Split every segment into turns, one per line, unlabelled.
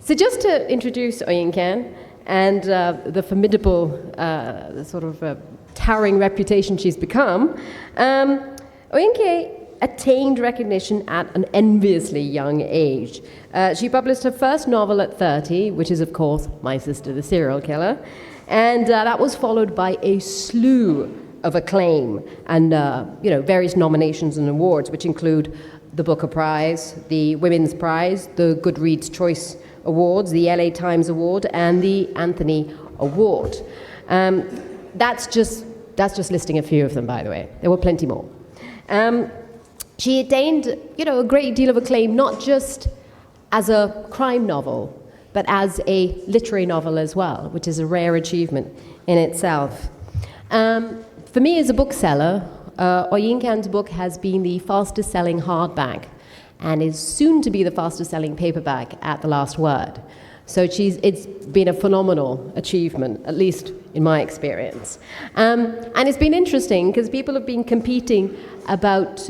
So just to introduce Oyinkan and the formidable sort of towering reputation she's become, Oyinkan attained recognition at an enviously young age. She published her first novel at 30, which is, of course, My Sister the Serial Killer, and that was followed by a slew of acclaim and various nominations and awards, which include the Booker Prize, the Women's Prize, the Goodreads Choice Awards, the LA Times Award, and the Anthony Award. That's just listing a few of them, by the way. There were plenty more. She attained, a great deal of acclaim, not just as a crime novel, but as a literary novel as well, which is a rare achievement in itself. For me as a bookseller, Oyinkan's book has been the fastest selling hardback and is soon to be the fastest selling paperback at The Last Word. So it's been a phenomenal achievement, at least in my experience. And it's been interesting because people have been competing about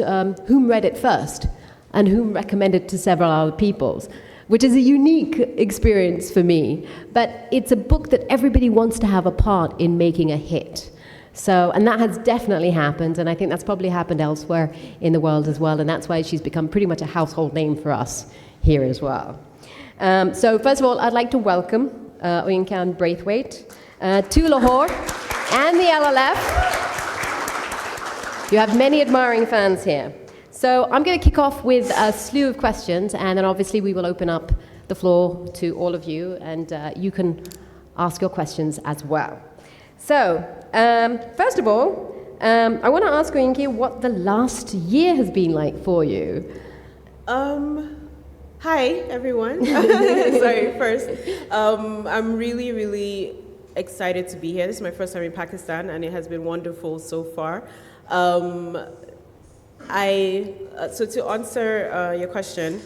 whom read it first and whom recommended to several other people, which is a unique experience for me. But it's a book that everybody wants to have a part in making a hit. So, and that has definitely happened, and I think that's probably happened elsewhere in the world as well, and that's why she's become pretty much a household name for us here as well. So first of all, I'd like to welcome Oyinkan Braithwaite to Lahore and the LLF. You have many admiring fans here. So I'm going to kick off with a slew of questions, and then obviously we will open up the floor to all of you, and you can ask your questions as well. So, first of all, I want to ask Oyinkan what the last year has been like for you.
Hi, everyone. Sorry, first. I'm really, really excited to be here. This is my first time in Pakistan, and it has been wonderful so far. So to answer your question,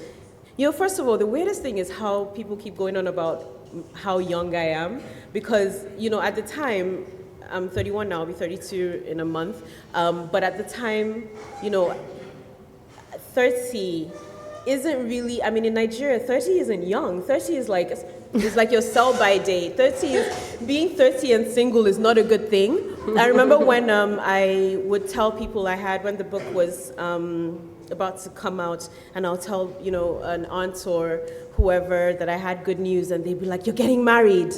first of all, the weirdest thing is how people keep going on about how young I am, because at the time, I'm 31 now, I'll be 32 in a month, but at the time, 30 isn't really, in Nigeria, 30 isn't young. 30 is like your sell-by date. Being 30 and single is not a good thing. I remember when I would tell people when the book was about to come out, and I'll tell, an aunt or whoever that I had good news, and they'd be like, "You're getting married."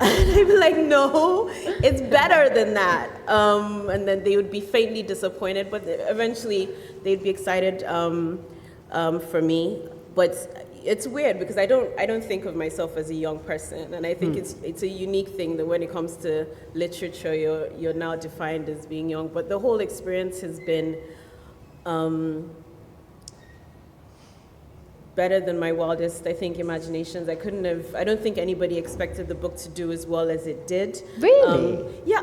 And I'd be like, "No, it's better than that." And then they would be faintly disappointed, but eventually they'd be excited for me. But it's weird because I don't think of myself as a young person, and I think it's a unique thing that when it comes to literature, you're now defined as being young. But the whole experience has been better than my wildest, I think, imaginations. I don't think anybody expected the book to do as well as it did.
Really?
Yeah,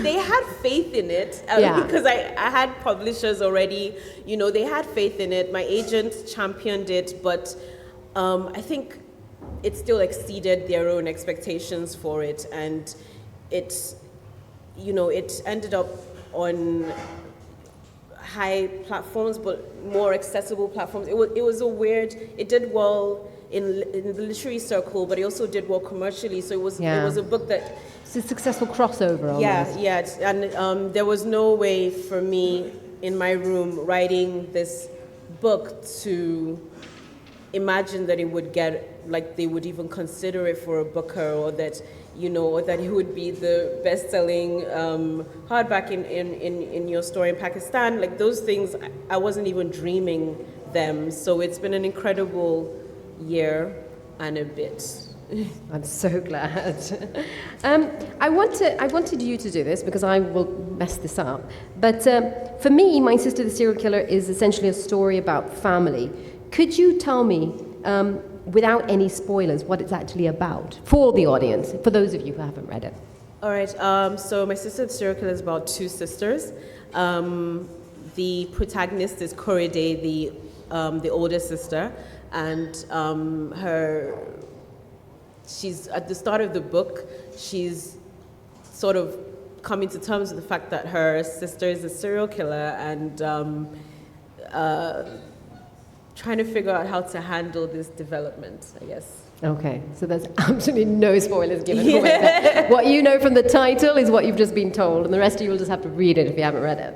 they had faith in it because I had publishers already, they had faith in it. My agent championed it, but I think it still exceeded their own expectations for it, and it ended up on high platforms, but more accessible platforms. It did well in the literary circle, but it also did well commercially. So it was a book that...
It's a successful crossover almost.
Yeah. And there was no way for me in my room writing this book to imagine that it would get, like, they would even consider it for a Booker, or that or that it would be the best-selling hardback in your store in Pakistan. Like, those things, I wasn't even dreaming them. So it's been an incredible year and a bit.
I'm so glad. I wanted you to do this because I will mess this up. But for me, My Sister the Serial Killer is essentially a story about family. Could you tell me, without any spoilers, what it's actually about for the audience, for those of you who haven't read it?
All right. So My Sister the Serial Killer is about two sisters. The protagonist is Korede, the older sister, and she's at the start of the book. She's sort of coming to terms with the fact that her sister is a serial killer, and trying to figure out how to handle this development, I guess.
Okay, so there's absolutely no spoilers given away there. What you know from the title is what you've just been told, and the rest of you will just have to read it if you haven't read it.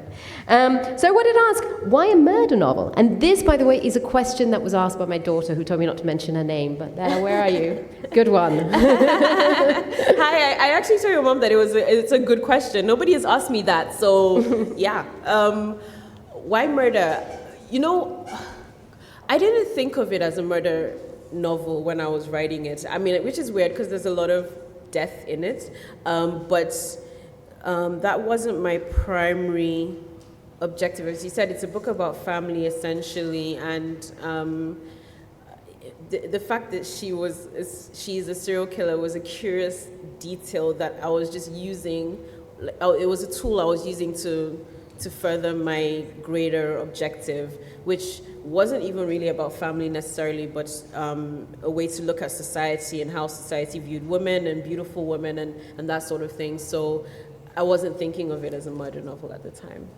So I wanted to ask, why a murder novel? And this, by the way, is a question that was asked by my daughter, who told me not to mention her name, but where are you? Good one.
Hi, I actually told your mom that it's a good question. Nobody has asked me that, so yeah. Why murder? You know, I didn't think of it as a murder novel when I was writing it. I mean, which is weird because there's a lot of death in it, but that wasn't my primary objective. As you said, it's a book about family essentially, and the fact that she's a serial killer was a curious detail that I was just using. It was a tool I was using to further my greater objective, which wasn't even really about family necessarily, but a way to look at society and how society viewed women and beautiful women and that sort of thing. So I wasn't thinking of it as a murder novel at the time.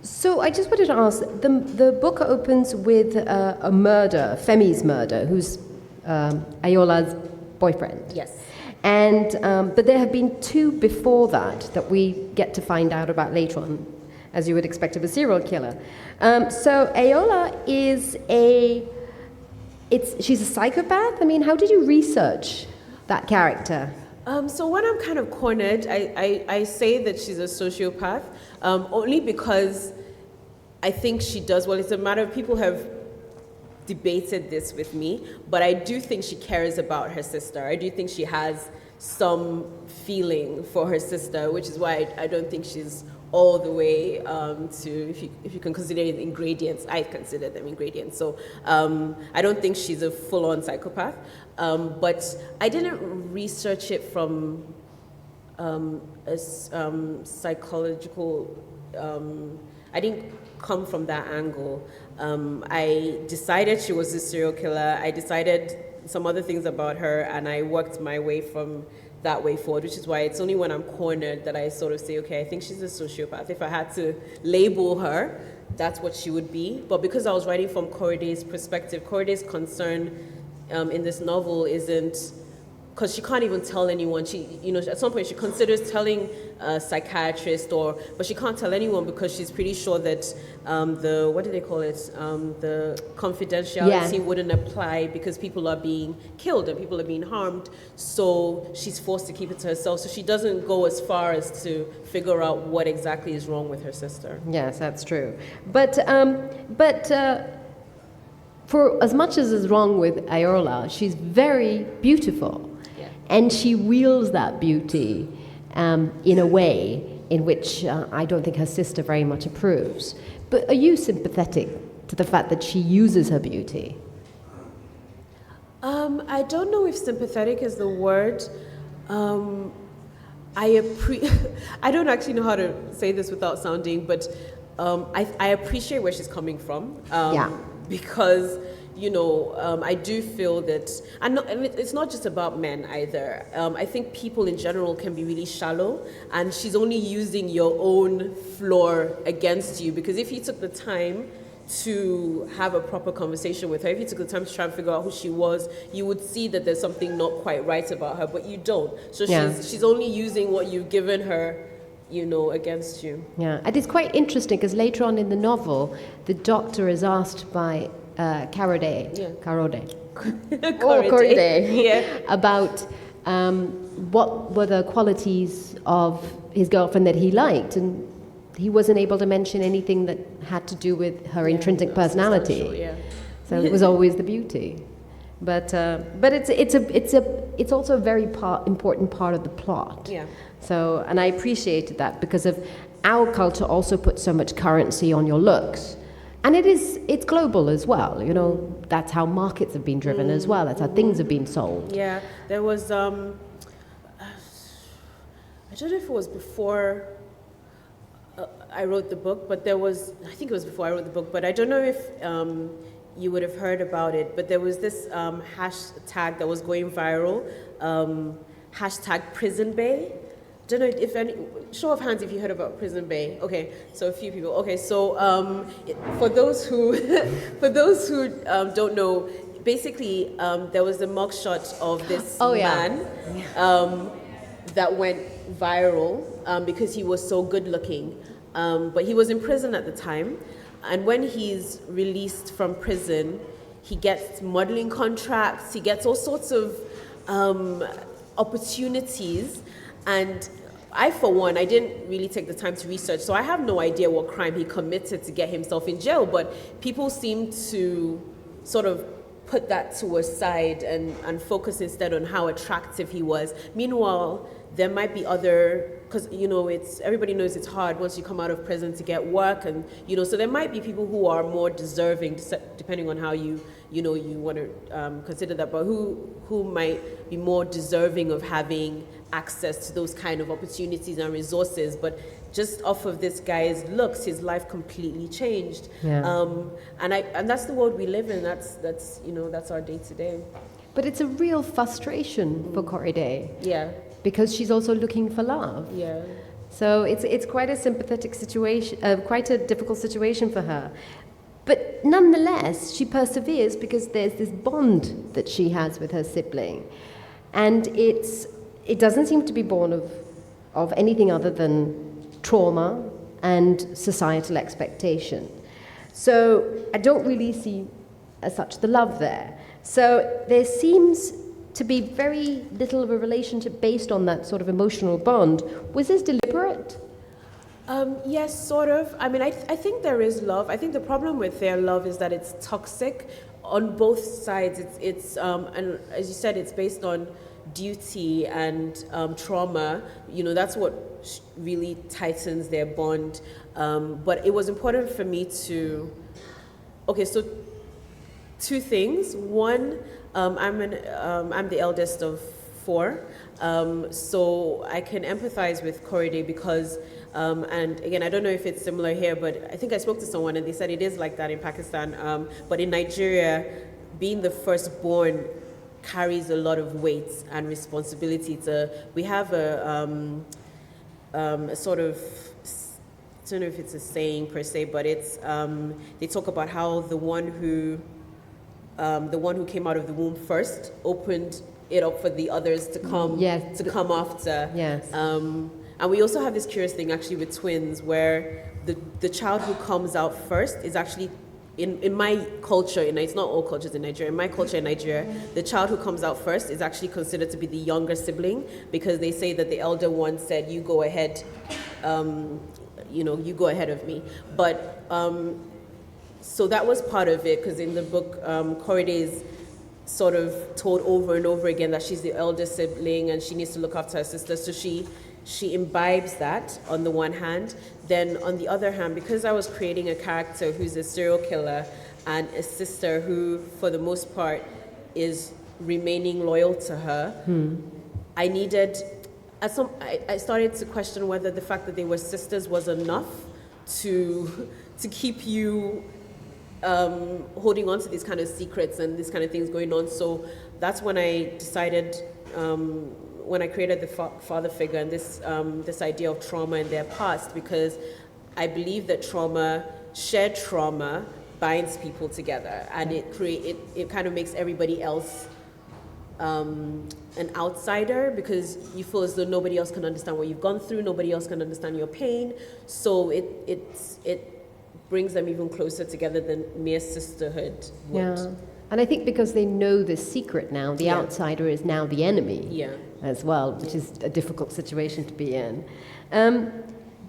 So I just wanted to ask, the book opens with a murder, Femi's murder, who's Ayola's boyfriend.
Yes.
And but there have been two before that we get to find out about later on, as you would expect of a serial killer. So Ayola she's a psychopath? I mean, how did you research that character?
So when I'm kind of cornered, I say that she's a sociopath, only because I think she does, well, it's a matter of people have debated this with me, but I do think she cares about her sister. I do think she has some feeling for her sister, which is why I don't think she's all the way to, if you can consider it ingredients, I consider them ingredients. So I don't think she's a full-on psychopath, but I didn't research it from a psychological, I didn't come from that angle. I decided she was a serial killer. I decided some other things about her, and I worked my way from that way forward, which is why it's only when I'm cornered that I sort of say, okay, I think she's a sociopath. If I had to label her, that's what she would be. But because I was writing from Korede's perspective, Korede's concern in this novel isn't, because she can't even tell anyone. She, at some point she considers telling a psychiatrist, but she can't tell anyone because she's pretty sure that what do they call it? The confidentiality wouldn't apply because people are being killed and people are being harmed. So she's forced to keep it to herself. So she doesn't go as far as to figure out what exactly is wrong with her sister.
Yes, that's true. But for as much as is wrong with Ayola, she's very beautiful. And she wields that beauty in a way in which I don't think her sister very much approves. But are you sympathetic to the fact that she uses her beauty?
I don't know if sympathetic is the word. I don't actually know how to say this without sounding, but I appreciate where she's coming from. Because I do feel that, and it's not just about men either. I think people in general can be really shallow, and she's only using your own flaw against you, because if you took the time to have a proper conversation with her, if you took the time to try and figure out who she was, you would see that there's something not quite right about her, but you don't. So she's only using what you've given her, against you. Yeah,
and it's quite interesting because later on in the novel, the doctor is asked by Korede about what were the qualities of his girlfriend that he liked, and he wasn't able to mention anything that had to do with her intrinsic personality. So it was always the beauty. But it's also a very important part of the plot.
Yeah.
So, and I appreciated that because of our culture also puts so much currency on your looks. And it's global as well, that's how markets have been driven as well, that's how things have been sold.
Yeah, there was, I don't know if it was before I wrote the book, but I think it was before I wrote the book, but I don't know if you would have heard about it, but there was this hashtag that was going viral, hashtag Prison Bay. don't know if any, show of hands if you heard about Prison Bay. Okay, so a few people. Okay, so for those who don't know, basically there was the mugshot of this man that went viral because he was so good looking, but he was in prison at the time, and when he's released from prison, he gets modeling contracts, he gets all sorts of opportunities. And I, for one, I didn't really take the time to research, so I have no idea what crime he committed to get himself in jail, but people seem to sort of put that to a side and focus instead on how attractive he was. Meanwhile, there might be other, because everybody knows it's hard once you come out of prison to get work, and so there might be people who are more deserving, depending on how you want to consider that, but who might be more deserving of having access to those kind of opportunities and resources. But just off of this guy's looks, his life completely changed. Yeah. And that's the world we live in. That's our day to day.
But it's a real frustration for Korede.
Yeah.
Because she's also looking for love.
Yeah.
So it's quite a sympathetic situation, quite a difficult situation for her. But nonetheless, she perseveres because there's this bond that she has with her sibling. And it doesn't seem to be born of anything other than trauma and societal expectation. So I don't really see as such the love there. So there seems to be very little of a relationship based on that sort of emotional bond. Was this deliberate?
Yes, sort of. I mean, I think there is love. I think the problem with their love is that it's toxic on both sides. It's and as you said, it's based on duty and trauma. That's what really tightens their bond. But it was important for me to. Okay, so two things. One, I'm the eldest of 4, so I can empathize with Korede because. And again, I don't know if it's similar here, but I think I spoke to someone and they said it is like that in Pakistan. But in Nigeria, being the firstborn carries a lot of weight and responsibility. We have a sort of, I don't know if it's a saying per se, but it's they talk about how the one who came out of the womb first opened it up for the others to come to come after. Yes. And we also have this curious thing actually with twins where the child who comes out first is actually, in my culture, it's not all cultures in Nigeria, in my culture in Nigeria, the child who comes out first is actually considered to be the younger sibling because they say that the elder one said, you go ahead, you go ahead of me. But, so that was part of it because in the book, Korede is sort of told over and over again that she's the elder sibling and she needs to look after her sister, so she imbibes that on the one hand. Then on the other hand, because I was creating a character who's a serial killer and a sister who, for the most part, is remaining loyal to her, I needed, I started to question whether the fact that they were sisters was enough to keep you holding on to these kind of secrets and these kind of things going on. So that's when I decided, when I created the father figure and this idea of trauma in their past, because I believe that shared trauma binds people together, and it kind of makes everybody else an outsider because you feel as though nobody else can understand what you've gone through, nobody else can understand your pain. So it brings them even closer together than mere sisterhood would.
Yeah. And I think because they know the secret now, the outsider is now the enemy as well, which is a difficult situation to be in.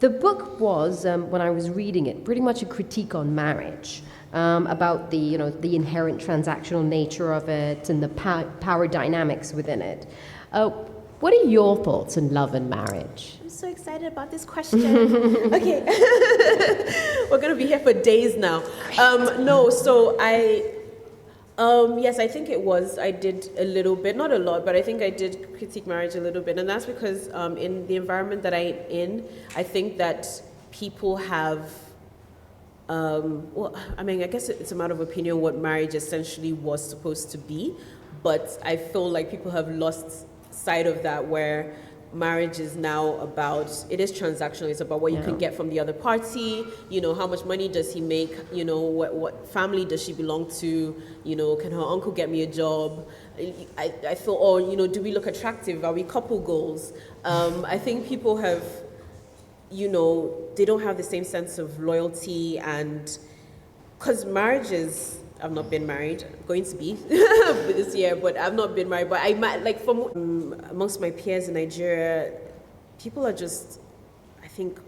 The book was, when I was reading it, pretty much a critique on marriage, about the inherent transactional nature of it and the power dynamics within it. What are your thoughts on love and marriage?
I'm so excited about this question. Okay. We're going to be here for days now. Yes, I think it was. I did a little bit, not a lot, but I think I did critique marriage a little bit. And that's because in the environment that I'm in, I think that people have, I guess it's a matter of opinion what marriage essentially was supposed to be. But I feel like people have lost sight of that, where marriage is now about, it is transactional. It's about what you can get from the other party. You know, how much money does he make? You know, what family does she belong to? You know, can her uncle get me a job? I thought, oh, you know, do we look attractive? Are we couple goals? I think people have, you know, they don't have the same sense of loyalty, and because marriage is, I've not been married. I'm going to be this year, but I've not been married. But I might, like, from amongst my peers in Nigeria, people are just, I think,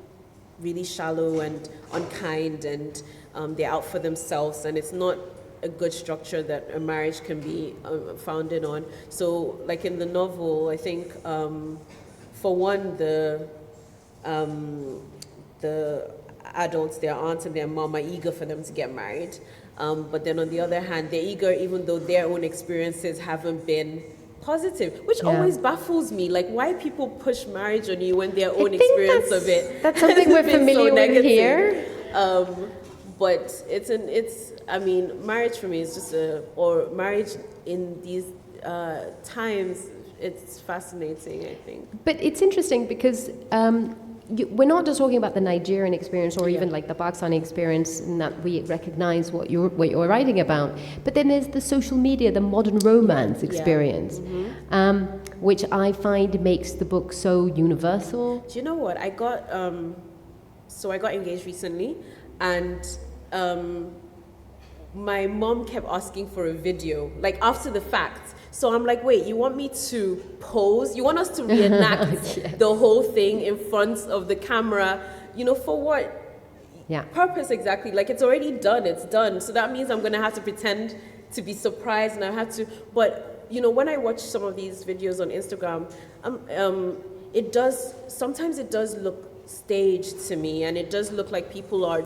really shallow and unkind, and they're out for themselves, and it's not a good structure that a marriage can be founded on. So, like in the novel, I think, for one, the adults, their aunt and their mom, are eager for them to get married. But then on the other hand, they're eager even though their own experiences haven't been positive, which always baffles me. Like, why people push marriage on you when their own experience of it
that's something we're familiar with here.
But I mean, marriage for me is just or marriage in these times, it's fascinating, I think.
But it's interesting because we're not just talking about the Nigerian experience or even like the Pakistani experience, in that we recognize what you're writing about. But then there's the social media, the modern romance experience, which I find makes the book so universal.
Do you know what? I got engaged recently, and my mom kept asking for a video, like after the fact. So I'm like, wait, you want me to pose? You want us to reenact the whole thing in front of the camera? You know, for what purpose exactly? Like, it's already done, it's done. So that means I'm going to have to pretend to be surprised, and I have to, but, you know, when I watch some of these videos on Instagram, sometimes it does look staged to me, and it does look like people are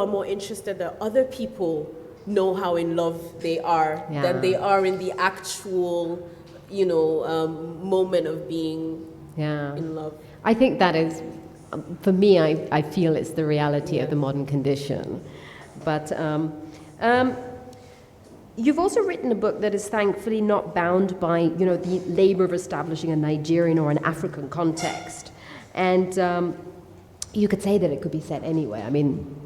more interested that other people know how in love they are than they are in the actual, you know, moment of being in love.
I think that is, for me, I feel it's the reality of the modern condition. But you've also written a book that is thankfully not bound by, you know, the labor of establishing a Nigerian or an African context. And you could say that it could be set anywhere. I mean,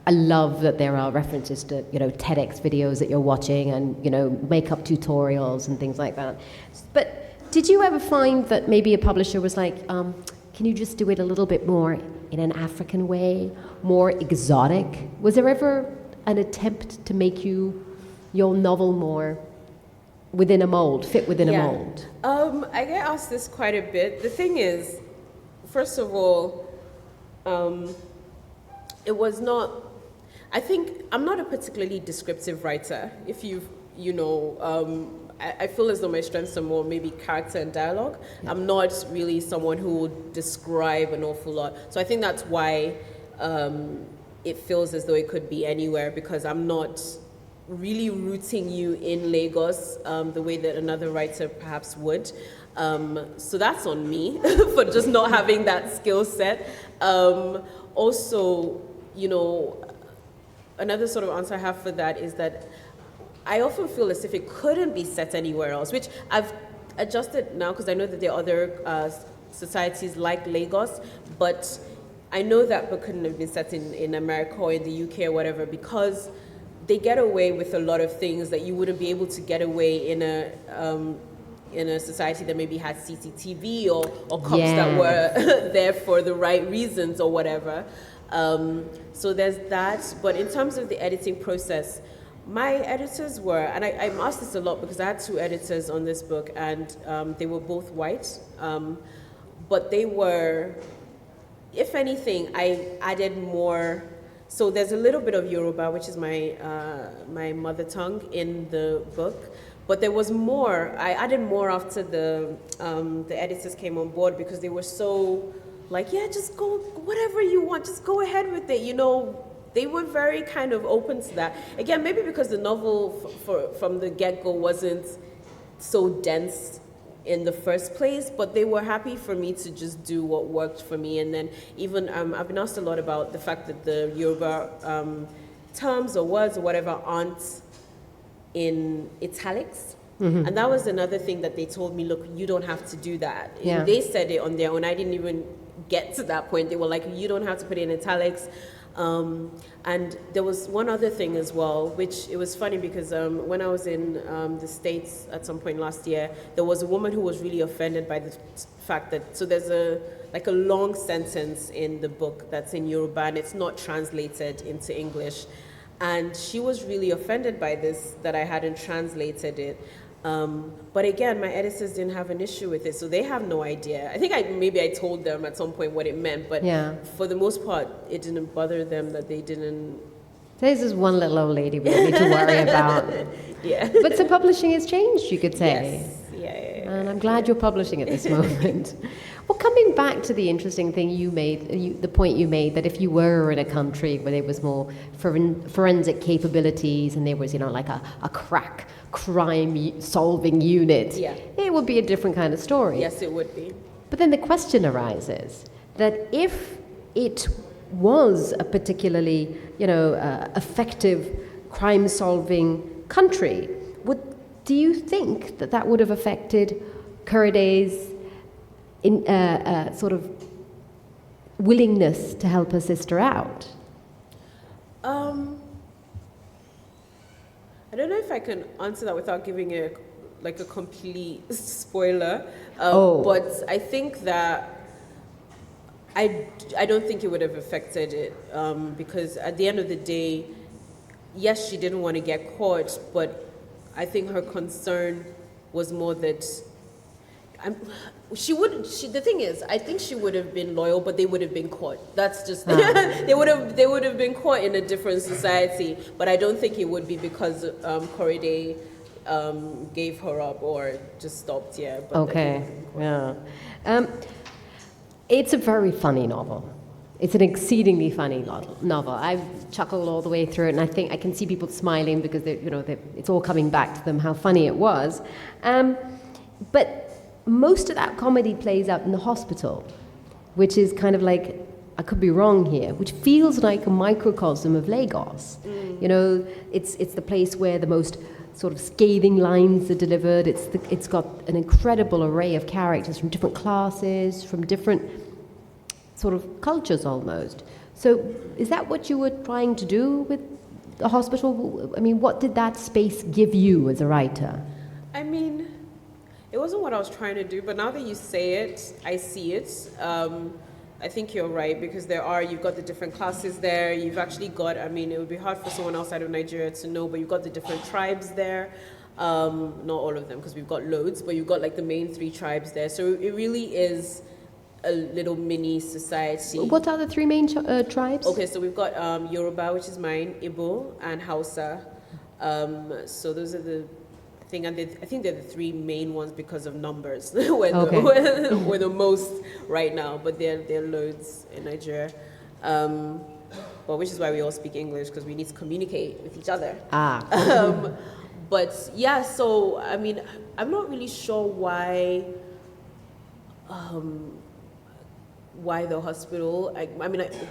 I love that there are references to, you know, TEDx videos that you're watching, and, you know, makeup tutorials and things like that. But did you ever find that maybe a publisher was like, can you just do it a little bit more in an African way, more exotic? Was there ever an attempt to make your novel more within a mold, fit within a mold?
I get asked this quite a bit. The thing is, first of all, it was not, I think I'm not a particularly descriptive writer. If I feel as though my strengths are more maybe character and dialogue. I'm not really someone who would describe an awful lot. So I think that's why it feels as though it could be anywhere, because I'm not really rooting you in Lagos the way that another writer perhaps would. So that's on me for just not having that skill set. Also, you know, another sort of answer I have for that is that I often feel as if it couldn't be set anywhere else, which I've adjusted now because I know that there are other societies like Lagos, but I know that book couldn't have been set in America or in the UK or whatever, because they get away with a lot of things that you wouldn't be able to get away in a society that maybe had CCTV or cops that were there for the right reasons or whatever. So there's that. But in terms of the editing process, my editors were, and I'm asked this a lot because I had 2 editors on this book, and they were both white. But they were, if anything, I added more. So there's a little bit of Yoruba, which is my mother tongue, in the book. But there was more. I added more after the editors came on board, because they were so like, yeah, just go, whatever you want, just go ahead with it. You know, they were very kind of open to that. Again, maybe because the novel from the get-go wasn't so dense in the first place, but they were happy for me to just do what worked for me. And then even, I've been asked a lot about the fact that the Yoruba terms or words or whatever aren't in italics. And that was another thing that they told me, look, you don't have to do that.
Yeah.
They said it on their own. I didn't even get to that point. They were like, you don't have to put it in italics. And there was one other thing as well, which it was funny because when I was in the States at some point last year, there was a woman who was really offended by the fact that, so there's a long sentence in the book that's in Yoruba and it's not translated into English. And she was really offended by this, that I hadn't translated it. But again, my editors didn't have an issue with it, so they have no idea. I think maybe I told them at some point what it meant, but for the most part, it didn't bother them that they didn't.
This is one little old lady we don't need to worry about.
Yeah.
But so publishing has changed, you could say.
Yes. Yeah.
And I'm glad you're publishing at this moment. Well, coming back to the interesting thing you made, the point you made that if you were in a country where there was more forensic capabilities and there was, like a crack crime-solving unit, it would be a different kind of story.
Yes, it would be.
But then the question arises that if it was a particularly, effective crime-solving country, do you think that would have affected Korede's sort of willingness to help her sister out?
I don't know if I can answer that without giving a complete spoiler. But I think that I don't think it would have affected it because at the end of the day, yes, she didn't want to get caught, but I think her concern was more that the thing is, I think she would have been loyal, but they would have been caught. That's just they would have been caught in a different society. But I don't think it would be because Korede gave her up or just stopped. Yeah. But
okay. Yeah. It's a very funny novel. It's an exceedingly funny novel. I've chuckled all the way through it, and I think I can see people smiling because it's all coming back to them how funny it was. But most of that comedy plays out in the hospital, which is kind of like, I could be wrong here, which feels like a microcosm of Lagos. It's the place where the most sort of scathing lines are delivered. It's got an incredible array of characters from different classes, from different sort of cultures almost. So is that what you were trying to do with the hospital? I mean, what did that space give you as a writer?
I mean, it wasn't what I was trying to do, but now that you say it, I see it. I think you're right, because you've got the different classes there. You've actually got, it would be hard for someone outside of Nigeria to know, but you've got the different tribes there. Not all of them, because we've got loads, but you've got like the main 3 tribes there. So it really is a little mini society.
What are the 3 main tribes?
Okay, so we've got Yoruba, which is mine, Igbo, and Hausa. So those are the thing, and I think they're the 3 main ones because of numbers. we're the most right now, but there are loads in Nigeria. Which is why we all speak English, because we need to communicate with each other. But yeah, so I'm not really sure why the hospital.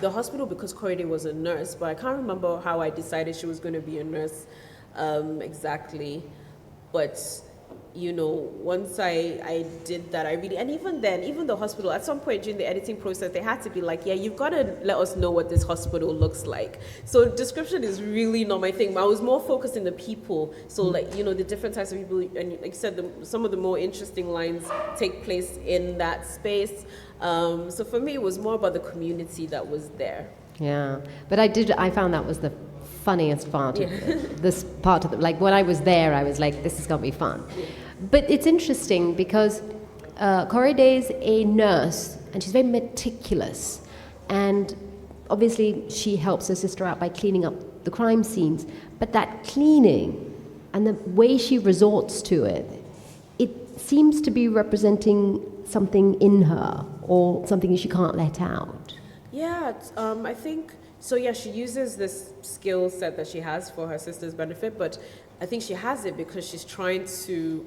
The hospital, because Korede was a nurse, but I can't remember how I decided she was going to be a nurse exactly. But once I did that, and even then, even the hospital, at some point during the editing process, they had to be like, yeah, you've got to let us know what this hospital looks like. So description is really not my thing. I was more focused in the people. So the different types of people, and like you said, some of the more interesting lines take place in that space. So for me, it was more about the community that was there.
Yeah, but I found that was the funniest part of this part of it. Like when I was there, I was like, this is going to be fun. Yeah. But it's interesting because Korede is a nurse and she's very meticulous, and obviously she helps her sister out by cleaning up the crime scenes, but that cleaning and the way she resorts to it seems to be representing something in her or something she can't let out.
Yeah, I think so. Yeah, she uses this skill set that she has for her sister's benefit, but I think she has it because she's trying to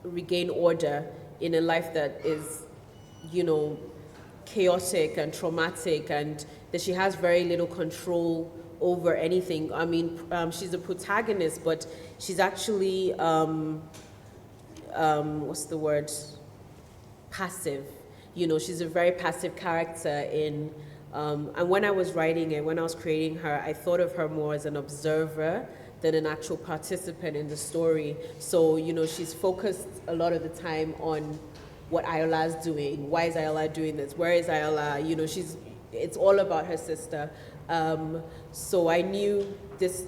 regain order in a life that is, chaotic and traumatic, and that she has very little control over anything. I mean, she's a protagonist, but she's actually, what's the word? Passive. You know, she's a very passive character in, and when I was writing it, when I was creating her, I thought of her more as an observer than an actual participant in the story. So, you know, she's focused a lot of the time on what Ayola is doing. Why is Ayola doing this? Where is Ayola? You know, it's all about her sister. So I knew this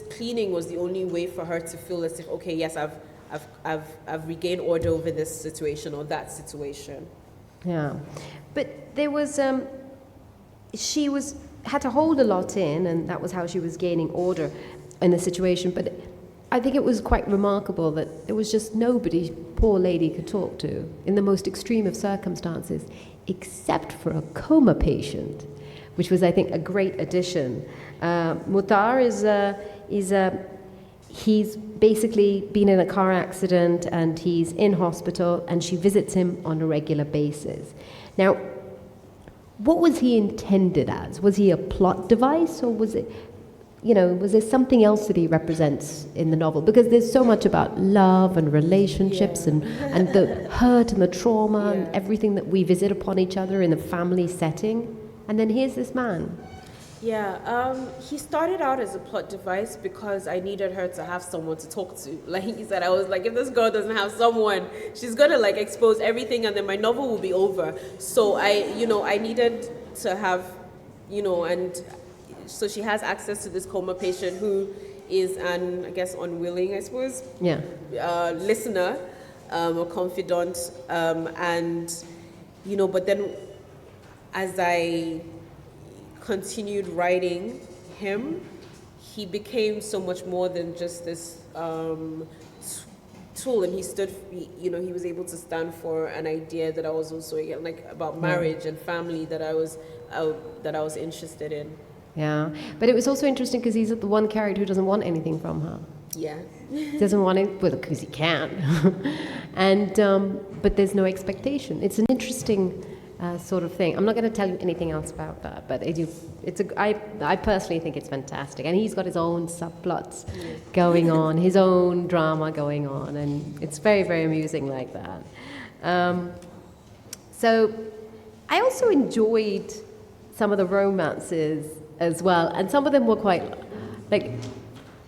cleaning was the only way for her to feel as if, okay, yes, I've regained order over this situation or that situation.
Yeah, but there was, she had to hold a lot in, and that was how she was gaining order in the situation. But I think it was quite remarkable that there was just nobody poor lady could talk to in the most extreme of circumstances, except for a coma patient, which was, I think, a great addition. Muthar he's basically been in a car accident and he's in hospital, and she visits him on a regular basis. Now, what was he intended as? Was he a plot device, or was it, was there something else that he represents in the novel? Because there's so much about love and relationships and the hurt and the trauma and everything that we visit upon each other in a family setting. And then here's this man.
Yeah, he started out as a plot device because I needed her to have someone to talk to. Like he said, I was like, if this girl doesn't have someone, she's gonna like expose everything, and then my novel will be over. So I needed to have, and so she has access to this coma patient who is an, I guess, unwilling, I suppose, listener, a confidant, but then as I continued writing him, he became so much more than just this tool, and he was able to stand for an idea that I was also about marriage and family that I was interested in.
Yeah, but it was also interesting because he's the one character who doesn't want anything from her.
Yeah,
he doesn't want it, well, because he can't, and but there's no expectation. It's an interesting sort of thing. I'm not going to tell you anything else about that, but I personally think it's fantastic, and he's got his own subplots going on, his own drama going on, and it's very, very amusing like that. So I also enjoyed some of the romances as well, and some of them were quite,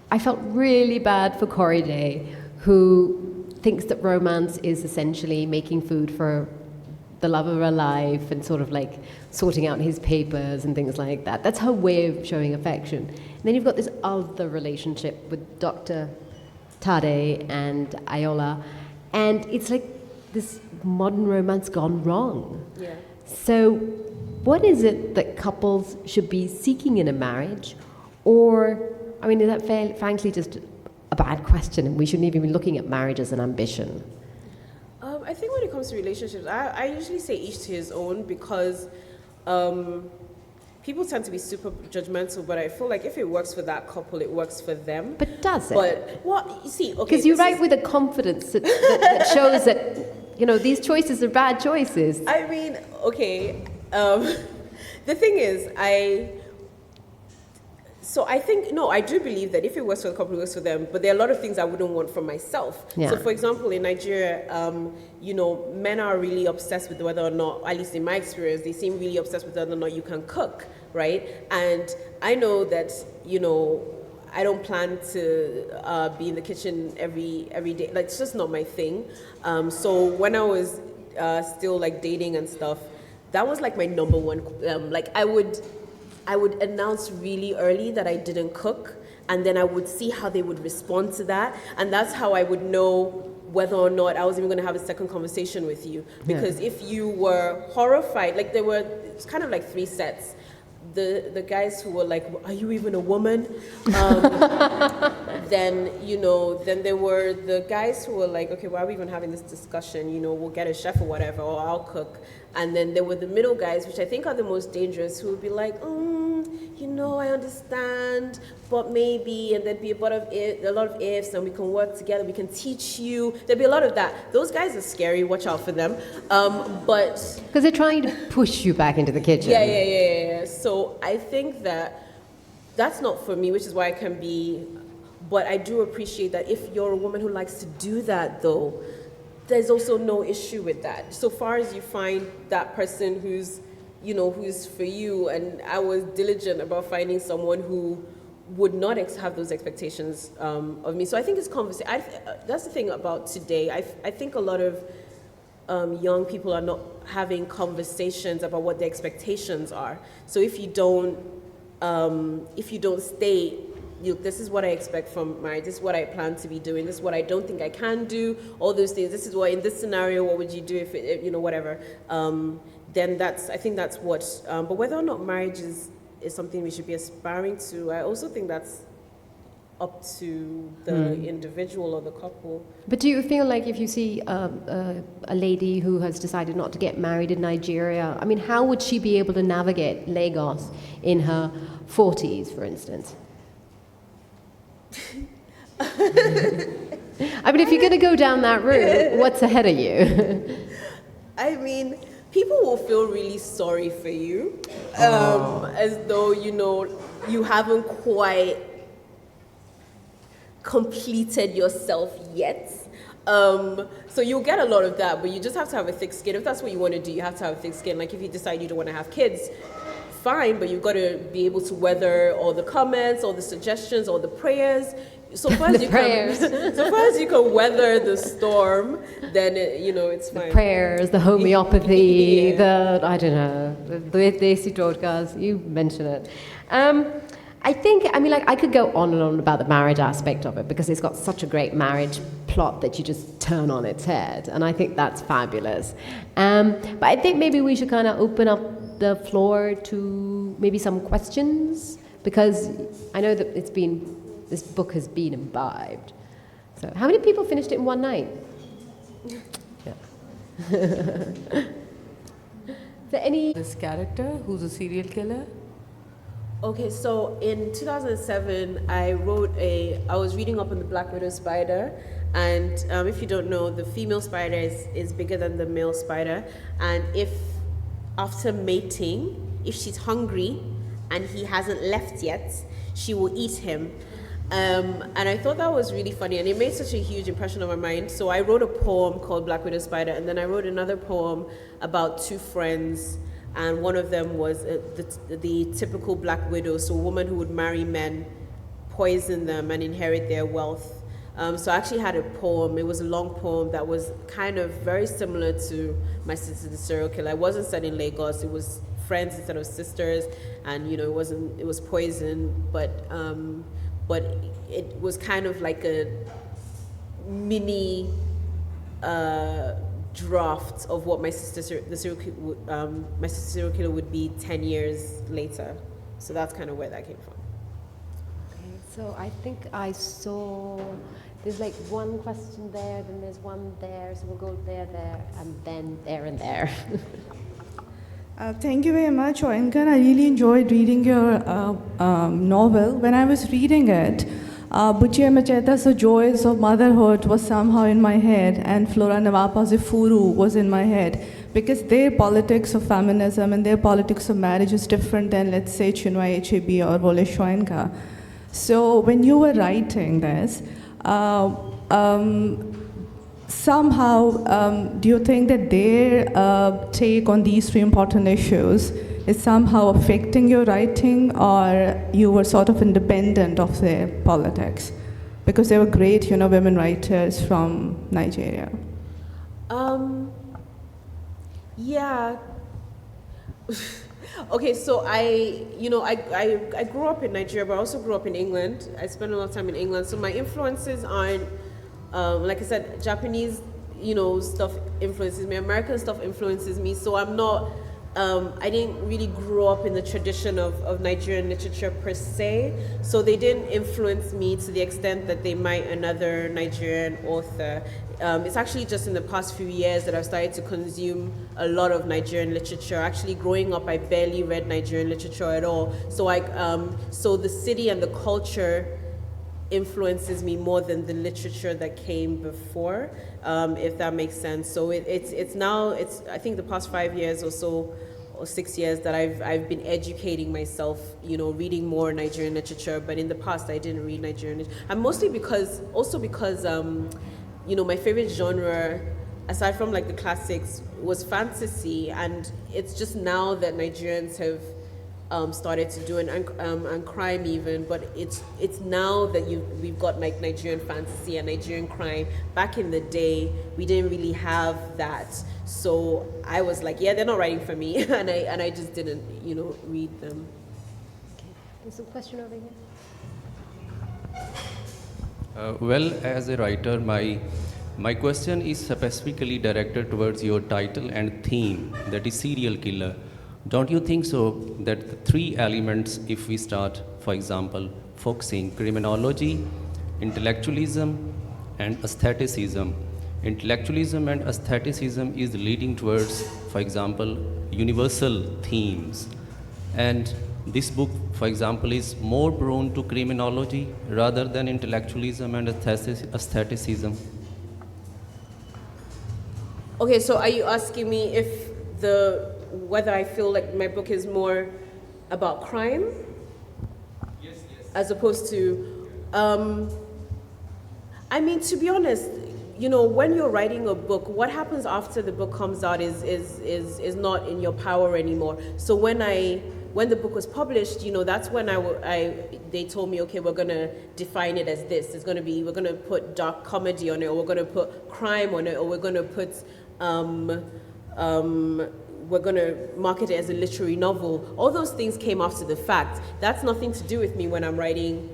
I felt really bad for Corriday, who thinks that romance is essentially making food for the love of her life and sort of sorting out his papers and things like that. That's her way of showing affection. And then you've got this other relationship with Dr. Tade and Ayola, and it's like this modern romance gone wrong.
Yeah.
So what is it that couples should be seeking in a marriage? Or, is that frankly just a bad question, and we shouldn't even be looking at marriage as an ambition?
I think when it comes to relationships, I usually say each to his own, because people tend to be super judgmental, but I feel like if it works for that couple, it works for them.
But does it?
But, well, you see, okay.
Because you write with a confidence that shows that, these choices are bad choices.
Okay. The thing is, I do believe that if it works for the couple, it works for them, but there are a lot of things I wouldn't want for myself.
Yeah.
So, for example, in Nigeria, men are really obsessed with whether or not, at least in my experience, they seem really obsessed with whether or not you can cook, right? And I know that, I don't plan to be in the kitchen every day. It's just not my thing. So when I was still dating and stuff, that was my number one. I would announce really early that I didn't cook, and then I would see how they would respond to that, and that's how I would know whether or not I was even going to have a second conversation with you. Because if you were horrified, it's kind of three sets. The guys who were like, are you even a woman? Then there were the guys who were like, okay, why are we even having this discussion? We'll get a chef or whatever, or I'll cook. And then there were the middle guys, which I think are the most dangerous, who would be like, I understand, but maybe, and there'd be a lot of ifs, and we can work together, we can teach you. There'd be a lot of that. Those guys are scary, watch out for them. But
because they're trying to push you back into the kitchen.
Yeah. So I think that that's not for me, which is why I can be, but I do appreciate that if you're a woman who likes to do that though, there's also no issue with that. So far as you find that person who's, you know, who's for you, and I was diligent about finding someone who would not have those expectations of me. So I think it's conversation. That's the thing about today. I think a lot of young people are not having conversations about what their expectations are. So if you don't state, this is what I expect from marriage, this is what I plan to be doing, this is what I don't think I can do, all those things, this is what, in this scenario, what would you do if it, you know, whatever, then I think that's what, but whether or not marriage is something we should be aspiring to, I also think that's up to the individual or the couple.
But do you feel like if you see a lady who has decided not to get married in Nigeria, I mean, how would she be able to navigate Lagos in her 40s, for instance? I mean, if you're going to go down that route, what's ahead of you?
I mean, people will feel really sorry for you, as though, you know, you haven't quite completed yourself yet. So you'll get a lot of that, but you just have to have a thick skin. If that's what you want to do, you have to have a thick skin. Like if you decide you don't want to have kids, fine, but you've got to be able to weather all the comments, all the suggestions, all the prayers. So far as you can weather the storm, then it's fine.
The prayers, the homeopathy, I don't know, the desi todkas, you mention it. I could go on and on about the marriage aspect of it because it's got such a great marriage plot that you just turn on its head, and I think that's fabulous. But I think maybe we should kind of open up the floor to maybe some questions, because I know that this book has been imbibed. So how many people finished it in one night? Yeah. Is there any...
This character who's a serial killer?
Okay, so in 2007, I was reading up on the black widow spider, and if you don't know, the female spider is bigger than the male spider, and if after mating, if she's hungry and he hasn't left yet, she will eat him. And I thought that was really funny, and it made such a huge impression on my mind. So I wrote a poem called Black Widow Spider, and then I wrote another poem about two friends, and one of them was the typical black widow, so a woman who would marry men, poison them, and inherit their wealth. So I actually had a poem. It was a long poem that was kind of very similar to My Sister the Serial Killer. It wasn't set in Lagos. It was friends instead of sisters, and it was poison, but it was kind of like a mini draft of what My Sister Serial Killer would be 10 years later. So that's kind of where that came from.
Okay, so I think I saw there's like one question there, then there's one there, so we'll go there, and then there and there.
Thank you very much, Oyinkan. I really enjoyed reading your novel. When I was reading it, Buchia Macheta's The Joys of Motherhood was somehow in my head, and Flora Navapa's Ifuru was in my head, because their politics of feminism and their politics of marriage is different than, let's say, Chinua Achebe or Wole Soyinka. So when you were writing this, somehow, do you think that their take on these three important issues is somehow affecting your writing, or you were sort of independent of their politics? Because they were great, women writers from Nigeria.
Yeah. Okay, so I grew up in Nigeria, but I also grew up in England. I spent a lot of time in England, so my influences aren't, like I said, Japanese, stuff influences me. American stuff influences me. So I'm not, I didn't really grow up in the tradition of Nigerian literature per se. So they didn't influence me to the extent that they might another Nigerian author. It's actually just in the past few years that I've started to consume a lot of Nigerian literature. Actually, growing up, I barely read Nigerian literature at all. So so the city and the culture influences me more than the literature that came before, if that makes sense. So it's now I think the past 5 years or so, or 6 years that I've been educating myself, reading more Nigerian literature. But in the past, I didn't read Nigerian literature, and mostly because my favorite genre, aside from like the classics, was fantasy, and it's just now that Nigerians have started to do and crime even, but it's now that we've got like Nigerian fantasy and Nigerian crime. Back in the day, we didn't really have that, so I was like, yeah, they're not writing for me, and I just didn't read them.
Okay, there's a question over here.
Well, as a writer, my question is specifically directed towards your title and theme, that is serial killer. Don't you think so that the three elements, if we start, for example, focusing criminology, intellectualism, and aestheticism, intellectualism and aestheticism is leading towards, for example, universal themes. And this book, for example, is more prone to criminology rather than intellectualism and aestheticism.
Okay, so are you asking me if whether I feel like my book is more about crime? Yes. As opposed to, I mean, to be honest, when you're writing a book, what happens after the book comes out is not in your power anymore. So when the book was published, that's when they told me, okay, we're gonna define it as this. We're gonna put dark comedy on it, or we're gonna put crime on it, or we're gonna put we're going to market it as a literary novel. All those things came after the fact. That's nothing to do with me when I'm writing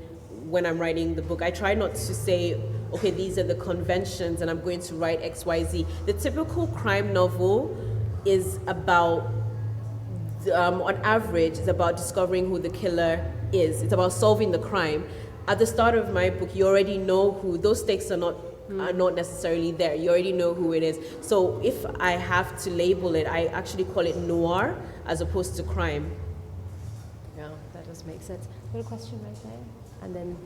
the book. I try not to say, okay, these are the conventions and I'm going to write X, Y, Z. The typical crime novel is about, on average, is about discovering who the killer is. It's about solving the crime. At the start of my book, you already know who. Those stakes are not necessarily there. You already know who it is. So if I have to label it, I actually call it noir as opposed to crime.
Yeah, that does make sense. Got a question right there, and then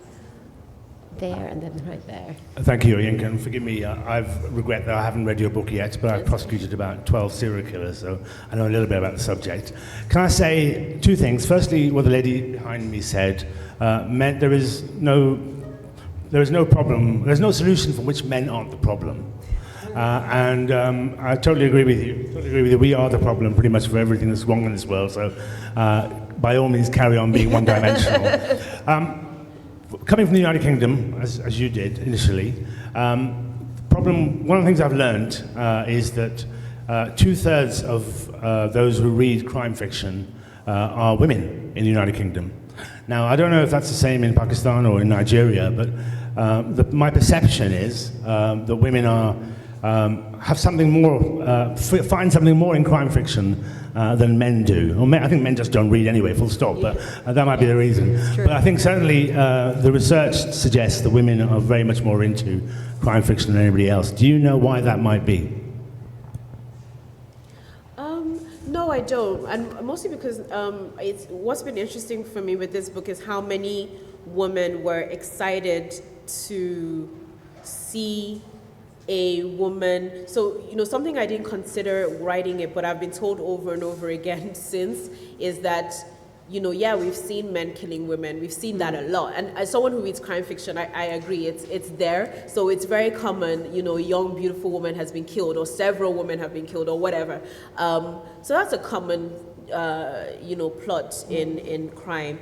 there, and then right there.
Thank you, Oyinkan. Forgive me, I regret that I haven't read your book yet, but I've prosecuted about 12 serial killers, so I know a little bit about the subject. Can I say two things? Firstly, what the lady behind me said meant there is no problem, there's no solution for which men aren't the problem. And I totally agree with you. We are the problem pretty much for everything that's wrong in this world, so by all means carry on being one-dimensional. Coming from the United Kingdom, as you did initially, one of the things I've learned is that 2/3 of those who read crime fiction are women in the United Kingdom. Now, I don't know if that's the same in Pakistan or in Nigeria, but my perception is that women have something more, find something more in crime fiction than men do. I think men just don't read anyway, full stop, but that might be the reason. But I think certainly the research suggests that women are very much more into crime fiction than anybody else. Do you know why that might be?
No, I don't, and mostly because what's been interesting for me with this book is how many women were excited to see a woman. So, something I didn't consider writing it, but I've been told over and over again since, is that, we've seen men killing women. We've seen that a lot. And as someone who reads crime fiction, I agree, it's there. So it's very common, a young, beautiful woman has been killed, or several women have been killed, or whatever. So that's a common, plot in crime.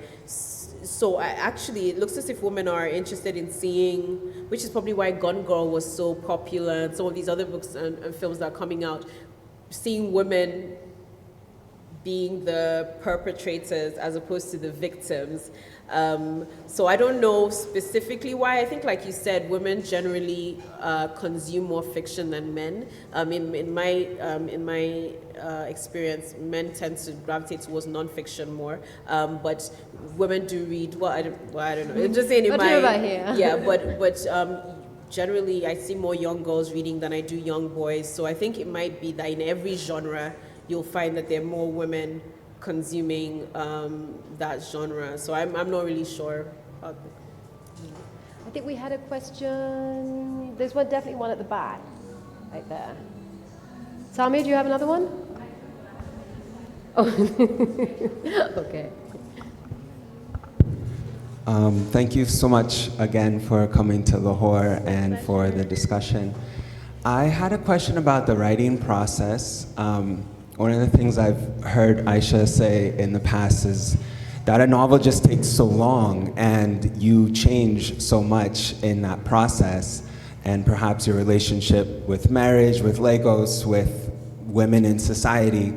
So actually, it looks as if women are interested in seeing, which is probably why Gone Girl was so popular, and some of these other books and films that are coming out, seeing women being the perpetrators as opposed to the victims. So I don't know specifically why. I think, like you said, women generally consume more fiction than men. In my experience, men tend to gravitate towards non-fiction more, but women do read. I don't know. I'm just saying but generally, I see more young girls reading than I do young boys. So I think it might be that in every genre, you'll find that there are more women consuming that genre. So I'm not really sure about that.
I think we had a question. There's definitely one at the back, right there. Samir, do you have another one? Okay.
Thank you so much again for coming to Lahore and for the discussion. I had a question about the writing process. One of the things I've heard Aysha say in the past is that a novel just takes so long and you change so much in that process, and perhaps your relationship with marriage, with Lagos, with women in society.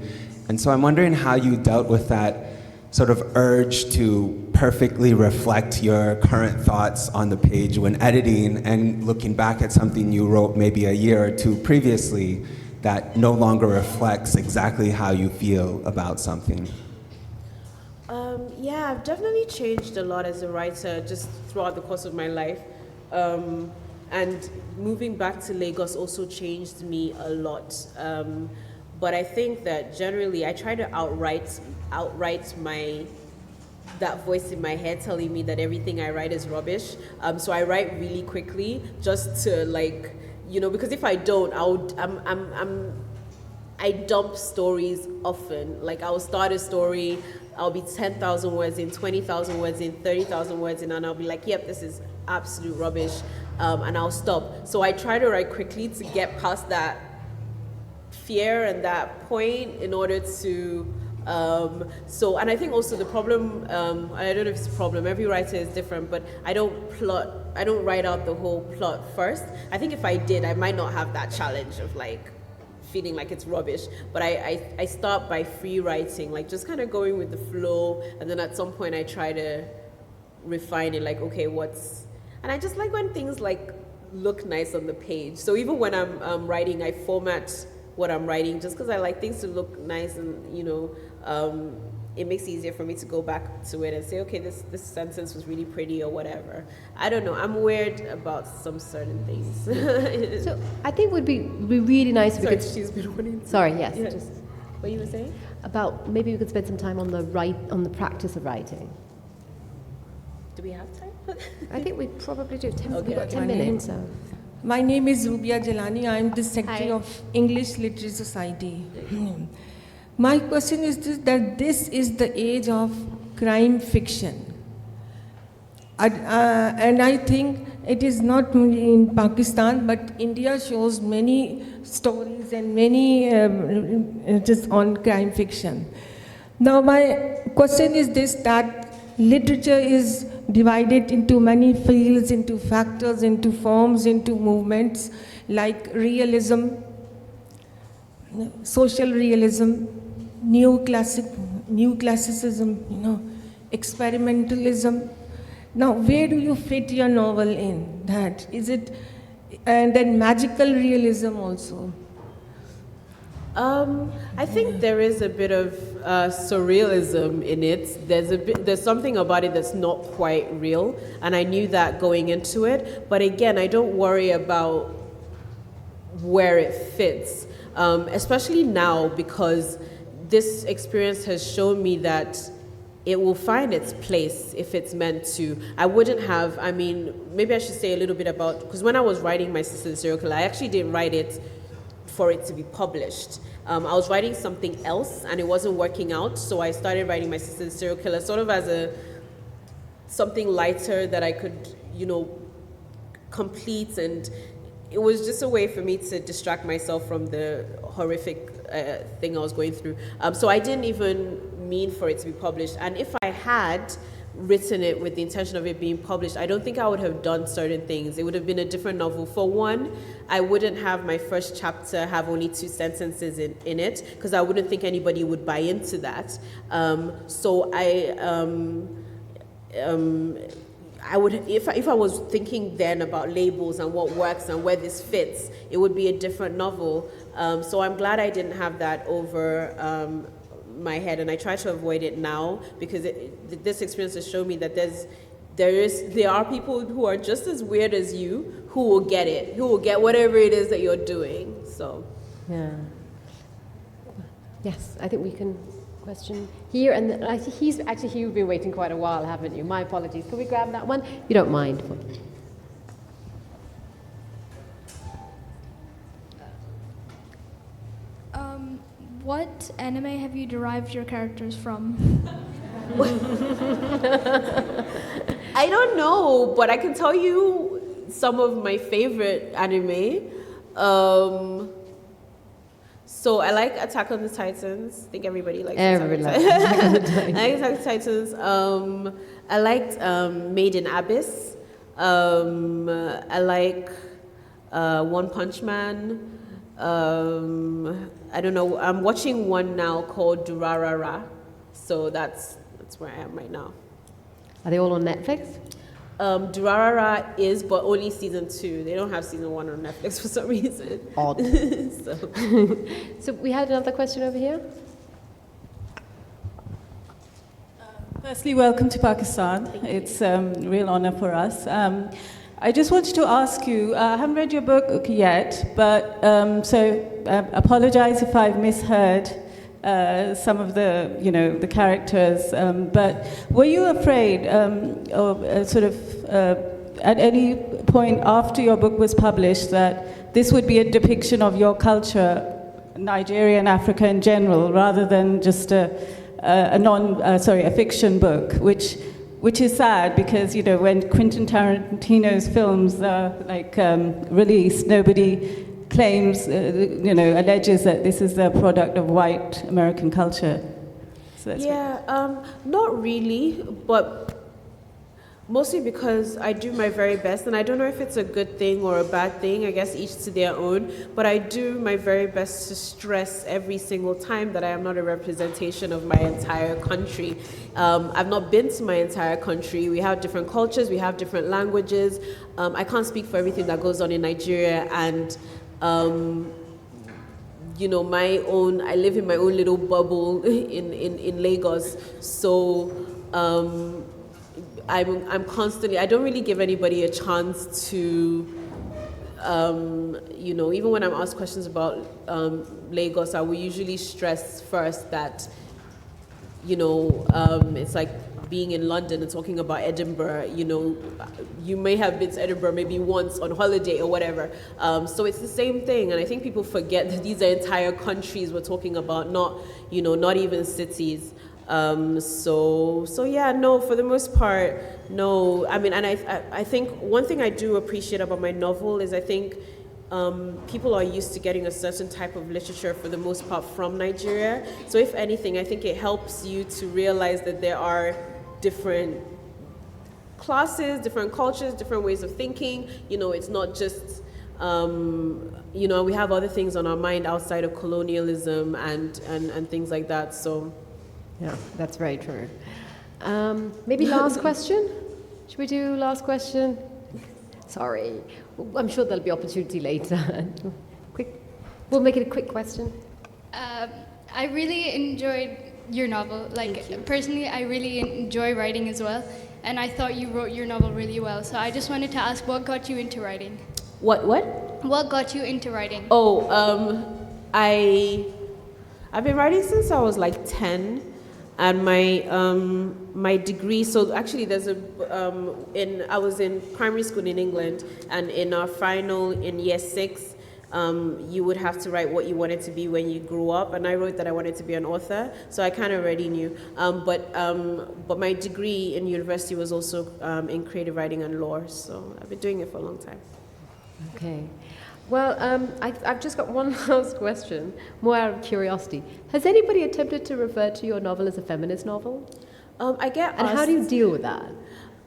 And so I'm wondering how you dealt with that sort of urge to perfectly reflect your current thoughts on the page when editing and looking back at something you wrote maybe a year or two previously that no longer reflects exactly how you feel about something.
Yeah, I've definitely changed a lot as a writer just throughout the course of my life. And moving back to Lagos also changed me a lot. But I think that generally I try to outright that voice in my head telling me that everything I write is rubbish. So I write really quickly just to because if I don't, I dump stories often. Like I'll start a story, I'll be 10,000 words in, 20,000 words in, 30,000 words in, and I'll be like, yep, this is absolute rubbish, and I'll stop. So I try to write quickly to get past that fear and that point in order to, and I think also the problem, I don't know if it's a problem, every writer is different, but I don't write out the whole plot first. I think if I did, I might not have that challenge of feeling like it's rubbish, but I start by free writing, just kind of going with the flow, and then at some point I try to refine it, okay, and I just like when things look nice on the page. So even when I'm writing, I format what I'm writing just because I like things to look nice, and it makes it easier for me to go back to it and say, okay, this sentence was really pretty or whatever. I don't know, I'm weird about some certain things.
So I think it would be really nice if we could...
She's been wanting to...
Sorry, yes.
Yeah.
Just
What you were saying?
about maybe we could spend some time on the practice of writing.
Do we have time?
I think we probably do. We've got
Okay.
10 minutes. So.
My name is Rubia Jalani. I am the Secretary
Hi.
of English Literary Society. My question is that this is the age of crime fiction. And I think it is not only in Pakistan, but India shows many stories and many just on crime fiction. Now my question is this, that literature is divided into many fields, into factors, into forms, into movements, like realism, social realism, new classicism, experimentalism. Now, where do you fit your novel in that? Is it, and then magical realism also?
I think there is a bit of surrealism in it. There's something about it that's not quite real, and I knew that going into it. But again, I don't worry about where it fits, especially now, because this experience has shown me that it will find its place if it's meant to. Maybe I should say a little bit about, because when I was writing My Sister the Serial Killer, I actually didn't write it for it to be published. I was writing something else and it wasn't working out, so I started writing My Sister the Serial Killer sort of as something lighter that I could, complete, and it was just a way for me to distract myself from the horrific thing I was going through. So I didn't even mean for it to be published, and if I had written it with the intention of it being published, I don't think I would have done certain things. It would have been a different novel. For one, I wouldn't have my first chapter have only 2 sentences in it, because I wouldn't think anybody would buy into that. So I would, if I was thinking then about labels and what works and where this fits, it would be a different novel. So I'm glad I didn't have that over my head, and I try to avoid it now, because this experience has shown me that there are people who are just as weird as you who will get it, who will get whatever it is that you're doing. So
Yeah. Yes, I think we can question here, and I see you've been waiting quite a while, haven't you? My apologies. Can we grab that one? You don't mind?
What what anime have you derived your characters from?
I don't know, but I can tell you some of my favorite anime. So I like Attack on the Titans. I think everybody likes
Everybody
Attack on the Titans.
likes
I like Attack on the Titans. I liked Made in Abyss. I like One Punch Man. I don't know. I'm watching one now called Durarara. So that's where I am right now.
Are they all on Netflix?
Durarara is, but only season 2. They don't have season 1 on Netflix for some reason.
Odd.
So.
So we had another question over here.
Firstly, welcome to Pakistan. It's a real honor for us. I just wanted to ask you, I haven't read your book yet, but apologize if I've misheard some of the characters, but were you afraid at any point after your book was published that this would be a depiction of your culture, Nigeria and Africa in general, rather than just a fiction book, which is sad because when Quentin Tarantino's films are released, nobody claims, alleges that this is a product of white American culture. So that's
not really, but mostly because I do my very best, and I don't know if it's a good thing or a bad thing, I guess each to their own, but I do my very best to stress every single time that I am not a representation of my entire country. I've not been to my entire country. We have different cultures, we have different languages. I can't speak for everything that goes on in Nigeria, and I live in my own little bubble in Lagos, so I'm constantly, I don't really give anybody a chance to, even when I'm asked questions about Lagos, I will usually stress first that, it's like being in London and talking about Edinburgh, you may have been to Edinburgh maybe once on holiday or whatever. So it's the same thing, and I think people forget that these are entire countries we're talking about, not even cities. For the most part, no. I mean, and I think one thing I do appreciate about my novel is I think people are used to getting a certain type of literature for the most part from Nigeria. So if anything, I think it helps you to realize that there are different classes, different cultures, different ways of thinking. It's not just, we have other things on our mind outside of colonialism and things like that. So.
Yeah, that's very true. Maybe last question? Should we do last question? Sorry. I'm sure there'll be opportunity later. Quick. We'll make it a quick question.
I really enjoyed your novel. Personally, I really enjoy writing as well. And I thought you wrote your novel really well. So I just wanted to ask, what got you into writing?
What?
What got you into writing?
I've been writing since I was 10. And my degree, so actually I was in primary school in England, and in our final in year 6, you would have to write what you wanted to be when you grew up, and I wrote that I wanted to be an author, so I kind of already knew. But my degree in university was also in creative writing and law, so I've been doing it for a long time.
Okay. Well, I've just got one last question, more out of curiosity. Has anybody attempted to refer to your novel as a feminist novel?
I get asked.
And how do you deal with that?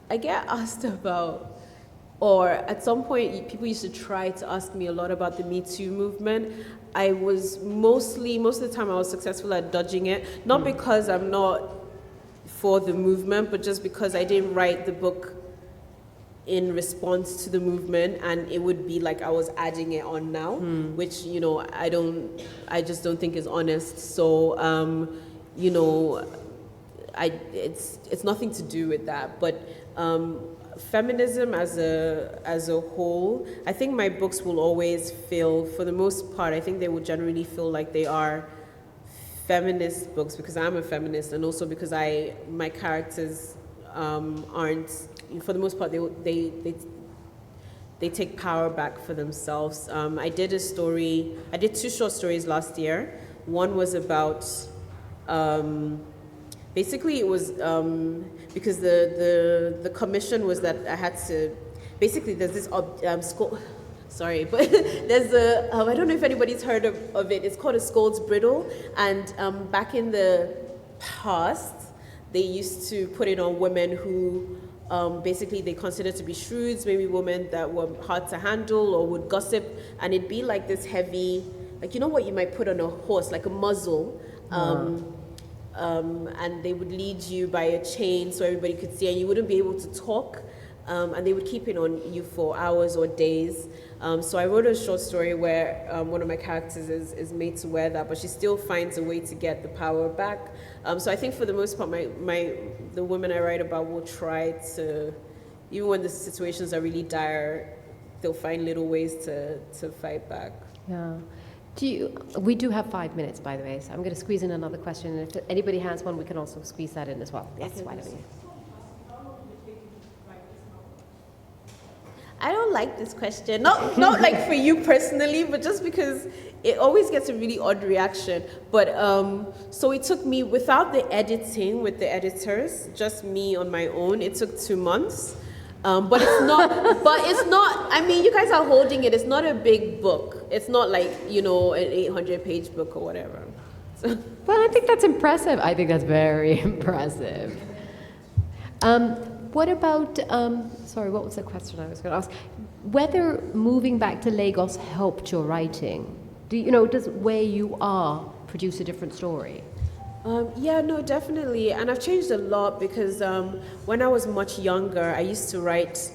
I get asked about, or at some point, people used to try to ask me a lot about the Me Too movement. I was most of the time I was successful at dodging it, not because I'm not for the movement, but just because I didn't write the book in response to the movement, and it would be like I was adding it on now, which I just don't think is honest. So it's nothing to do with that. But feminism as a whole, I think my books will always feel, for the most part, I think they will generally feel like they are feminist books because I'm a feminist, and also because my characters aren't. For the most part, they take power back for themselves. I did 2 short stories last year. One was about, basically it was because the commission was that I had to, basically there's this school, sorry, but there's a, I don't know if anybody's heard of it, it's called a scold's bridle, and back in the past, they used to put it on women who basically they considered to be shrews, maybe women that were hard to handle or would gossip, and it'd be like this heavy, like, you know what you might put on a horse, like a muzzle, and they would lead you by a chain so everybody could see, and you wouldn't be able to talk, and they would keep it on you for hours or days. So I wrote a short story where one of my characters is made to wear that, but she still finds a way to get the power back. So I think for the most part, the women I write about will try to, even when the situations are really dire, they'll find little ways to fight back.
Yeah. We do have 5 minutes, by the way, so I'm going to squeeze in another question, and if anybody has one, we can also squeeze that in as well. Yes, why don't you?
I don't like this question. Not like for you personally, but just because it always gets a really odd reaction. But so it took me, without the editing with the editors, just me on my own, it took 2 months. But it's not, I mean, you guys are holding it. It's not a big book. It's not like, you know, an 800-page book or whatever. So.
Well, I think that's impressive. I think that's very impressive. What about, sorry, what was the question I was going to ask? Whether moving back to Lagos helped your writing? Does where you are produce a different story?
Yeah, no, definitely. And I've changed a lot because when I was much younger, I used to write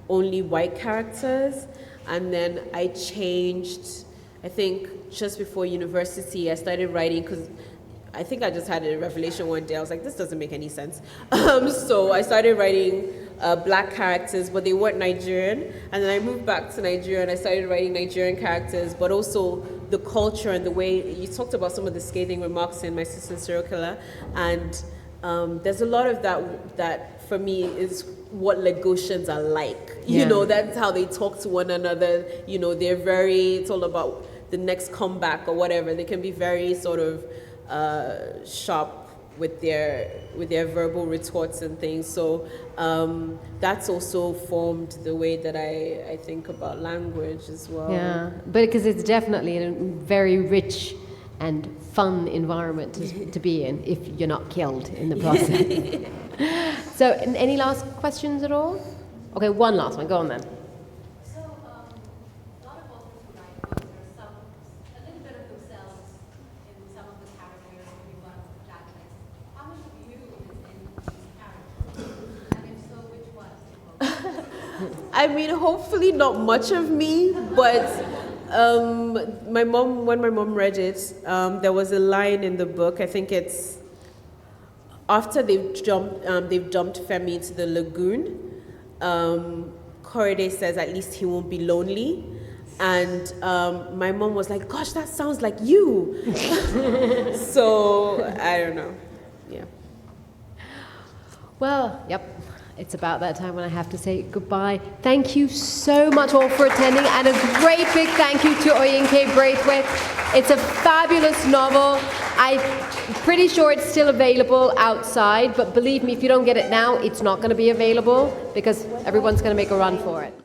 only white characters. And then I changed, I think just before university, I started writing because I think I just had a revelation one day. I was like, this doesn't make any sense. So I started writing black characters, but they weren't Nigerian. And then I moved back to Nigeria and I started writing Nigerian characters, but also the culture and the way you talked about some of the scathing remarks in My Sister's Serial Killer. And there's a lot of that for me is what Lagosians are like.
Yeah.
You know, that's how they talk to one another. You know, it's all about the next comeback or whatever. They can be very sort of sharp with their verbal retorts and things. So that's also formed the way that I think about language as well.
Yeah, but because it's definitely a very rich and fun environment to be in if you're not killed in the process. So, any last questions at all? Okay, one last one. Go on then.
I mean, hopefully not much of me, but when my mom read it, there was a line in the book, I think it's after they've dumped Femi into the lagoon, Korede says at least he won't be lonely. And my mom was like, gosh, that sounds like you. So, I don't know, yeah.
Well, yep. It's about that time when I have to say goodbye. Thank you so much all for attending, and a great big thank you to Oyinkan Braithwaite. It's a fabulous novel. I'm pretty sure it's still available outside, but believe me, if you don't get it now, it's not going to be available because everyone's going to make a run for it.